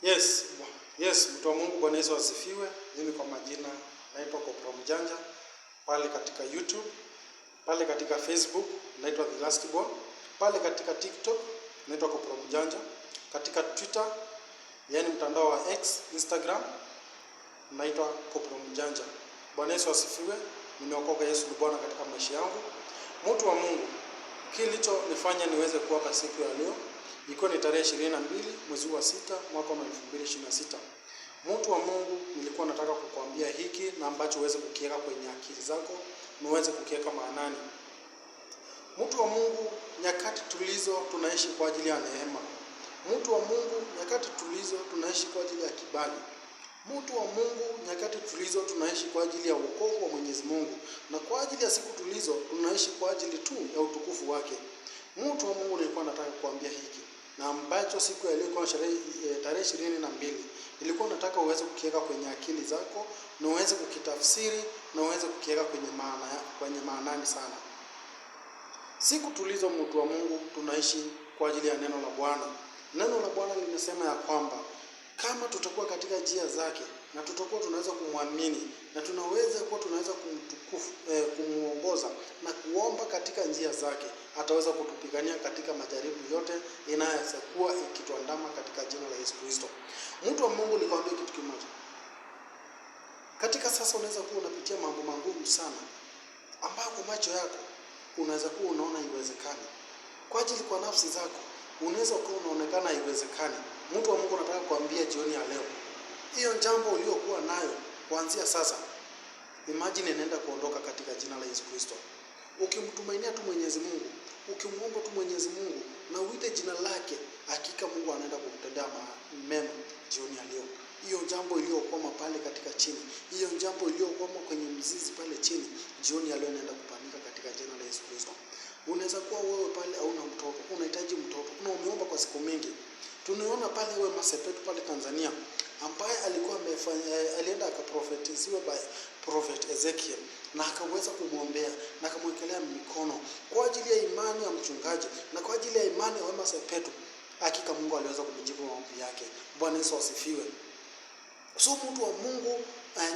Yes, yes, mtu wa Mungu, Bwana Yesu asifiwe. Mimi kwa majina naitwa Kopro Mjanja, pale katika YouTube, pale katika Facebook naitwa The Last Born, pale katika TikTok naitwa Kopro Mjanja, katika Twitter, yani mtandao wa X, Instagram naitwa Kopro Mjanja. Bwana Yesu asifiwe. Nimeokoka, Yesu ni Bwana katika maisha yangu. Mtu wa Mungu, kilicho nifanya niweze kuwapa siku ya leo ilikuwa ni tarehe 22 mwezi wa 6 mwaka wa 2026. Mtu wa Mungu, nilikuwa nataka kukuambia hiki na ambacho uweze kukiweka kwenye akili zako na uweze kukiweka maanani. Mtu wa Mungu, nyakati tulizo tunaishi kwa ajili ya neema. Mtu wa Mungu, nyakati tulizo tunaishi kwa ajili ya kibali. Mtu wa Mungu, nyakati tulizo tunaishi kwa ajili ya wokovu wa Mwenyezi Mungu, na kwa ajili ya siku tulizo tunaishi kwa ajili tu ya utukufu wake. Mtu wa Mungu, nilikuwa nataka kukuambia hiki na ambacho siku ya leo kwa tarehe 22 nilikuwa nataka uweze kukiweka kwenye akili zako na uweze kukitafsiri na uweze kukiweka kwenye maanani sana. Siku tulizo, mtu wa Mungu, tunaishi kwa ajili ya neno la Bwana. Neno la Bwana linasema ya kwamba kama tutakuwa katika njia zake na tutakuwa tunaweza kumwamini na tunaweza kumuongoza na kuomba katika njia zake, ataweza kutupigania katika majaribu yote inayoweza kuwa ikituandama katika jina la Yesu Kristo. Mtu wa Mungu, nikwambie kitu kimoja. Katika sasa unaweza kuwa unapitia mambo magumu sana ambayo kwa macho yako unaweza kuwa unaona haiwezekani. Kwa ajili kwa nafsi zako unaweza kuwa unaonekana haiwezekani. Mtu wa Mungu, nataka kuambia jioni ya leo, hiyo jambo uliokuwa nayo kuanzia sasa, imagine inaenda kuondoka katika jina la Yesu Kristo. Ukimtumainia tu Mwenyezi Mungu, ukimwomba tu Mwenyezi Mungu na uite jina lake, hakika Mungu anaenda kukutendea mema jioni ya leo. Hiyo jambo iliyokwama pale katika chini, hiyo jambo iliyokwama kwenye mzizi pale chini, jioni ya leo inaenda kupanika katika jina la Yesu Kristo. Unaweza kuwa wewe pale hauna mtoto, unahitaji mtoto, na umeomba kwa siku mingi. Tunaona pale wewe Masepetu pale Tanzania, ambaye alikuwa alienda akaprofetiziwa by Prophet Ezekiel, na akaweza kumwombea na akamwekelea mikono kwa ajili ya imani ya mchungaji na kwa ajili ya imani ya Wema Sepetu. Hakika Mungu aliweza kumjibu maombi yake. Bwana Yesu asifiwe. So mtu wa Mungu,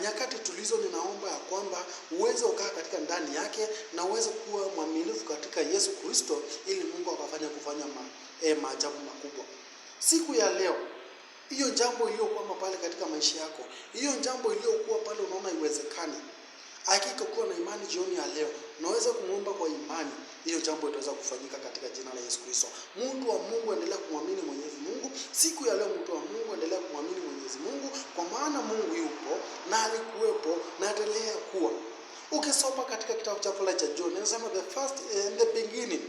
nyakati tulizo, ninaomba ya kwamba uweze ukaa katika ndani yake na uweze kuwa mwaminifu katika Yesu Kristo, ili Mungu akafanya maajabu makubwa. Siku ya leo, hiyo jambo iliyokuwa pale katika maisha yako, hiyo jambo iliyokuwa pale unaona haiwezekani, hakika kuwa na imani jioni ya leo, unaweza kumuomba kwa imani, hiyo jambo itaweza kufanyika katika jina la Yesu Kristo. Mtu wa Mungu, endelea kumwamini Mwenyezi Mungu. Siku ya leo, mtu wa Mungu, endelea kumwamini Mwenyezi Mungu, kwa maana Mungu yupo na alikuwepo na endelea kuwa. Ukisoma katika kitabu cha John, inasema the first in the beginning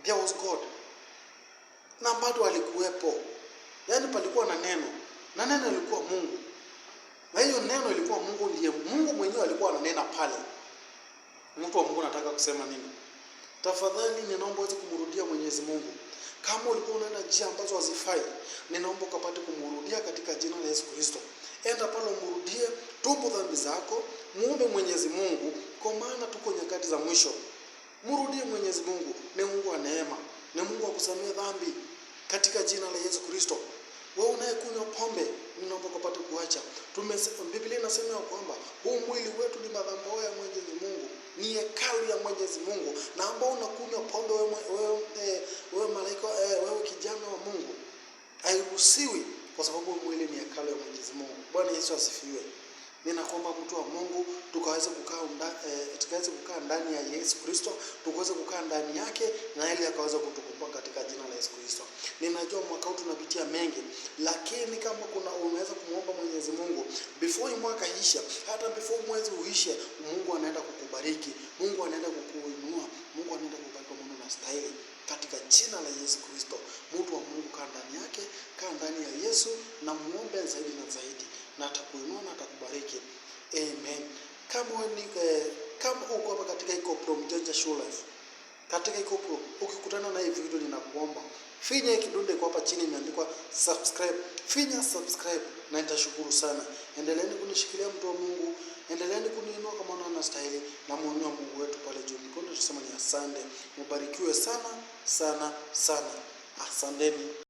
there was God. Na bado alikuwepo. Yaani palikuwa na neno. Na neno lilikuwa Mungu. Na hiyo neno ilikuwa Mungu, ndiye Mungu mwenyewe alikuwa ananena pale. Mtu wa Mungu, nataka kusema nini? Tafadhali ninaomba uweze kumrudia Mwenyezi Mungu. Kama ulikuwa unaenda njia ambazo hazifai, ninaomba ukapate kumrudia katika jina la Yesu Kristo. Enda pale umrudie, tubu dhambi zako, muombe Mwenyezi Mungu, kwa maana tuko nyakati za mwisho. Mrudie Mwenyezi Mungu, ni Mungu wa neema, ni Mungu wa kusamehe dhambi katika jina la Yesu Kristo. Wewe unayekunywa pombe, ninaomba ukapate kuacha. Biblia inasema kwamba huu mwili wetu ni madhabahu ya Mwenyezi Mungu, ni hekalu ya Mwenyezi Mungu, na ambao unakunywa pombe wewe malaika, wewe kijana wa Mungu, hairuhusiwi, kwa sababu mwili ni hekalu ya Mwenyezi Mungu. Bwana Yesu asifiwe. Ninakuomba mtu wa Mungu, tukaweze kukaa ndani ya Yesu Kristo, tukaweze kukaa ndani yake, na ili akaweza kutukomboa katika jina la Yesu Kristo. Ninajua mwaka huu tunapitia mengi, lakini kama unaweza kumuomba Mwenyezi Mungu before mwaka isha, hata before mwezi uishe, Mungu anaenda kukubariki, Mungu anaenda kukuinua, Mungu anaenda kukubariki kwa maana unastahili katika jina la Yesu Kristo. Mtu wa Mungu, kaa ndani yake, kaa ndani ya Yesu na muombe zaidi na zaidi, na atakuinua na atakubariki. Amen. Kama uko hapa katika Kopro Mjanja Show Life, katika Kopro, ukikutana na hii video, ninakuomba finya kidude kwa hapa chini imeandikwa subscribe. Finya subscribe na nitashukuru sana. Endeleeni kunishikilia mtu wa Mungu, endeleeni kuniinua kama maana anastahili, na muinue Mungu wetu pale juu. Mkono tuseme ni asante. Mbarikiwe sana sana sana. Asanteni.